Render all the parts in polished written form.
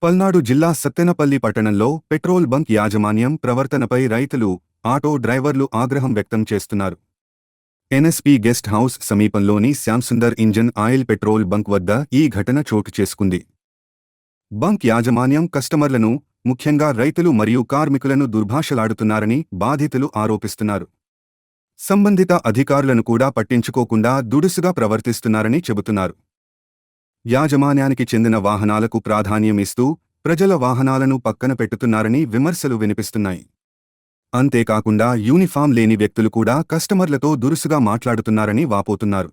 పల్నాడు జిల్లా సత్తెనపల్లి పట్టణంలో petrol bunk యాజమాన్యం ప్రవర్తనపై రైతులు, ఆటో డ్రైవర్లు ఆగ్రహం వ్యక్తం చేస్తున్నారు. ఎన్ఎస్పీ గెస్ట్ హౌస్ సమీపంలోని Shyamsundar engine oil petrol bunk వద్ద ఈ ఘటన చోటు చేసుకుంది. బంక్ యాజమాన్యం కస్టమర్లను, ముఖ్యంగా రైతులు మరియు కార్మికులను దుర్భాషలాడుతున్నారని బాధితులు ఆరోపిస్తున్నారు. సంబంధిత అధికారులను కూడా పట్టించుకోకుండా దుడుసుగా ప్రవర్తిస్తున్నారని చెబుతున్నారు. యాజమాన్యానికి చెందిన వాహనాలకు ప్రాధాన్యం ఇస్తూ ప్రజల వాహనాలను పక్కన పెట్టుతున్నారని విమర్శలు వినిపిస్తున్నాయి. అంతేకాకుండా యూనిఫామ్ లేని వ్యక్తులు కూడా కస్టమర్లతో దురుసుగా మాట్లాడుతున్నారని వాపోతున్నారు.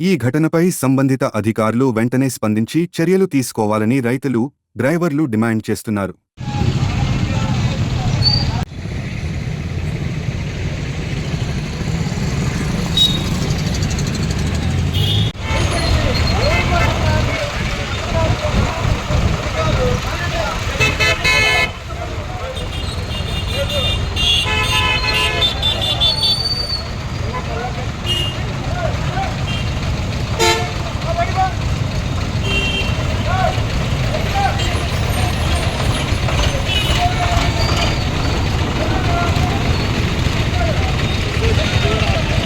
ఈ ఘటనపై సంబంధిత అధికారులు వెంటనే స్పందించి చర్యలు తీసుకోవాలని రైతులు, డ్రైవర్లు డిమాండ్ చేస్తున్నారు.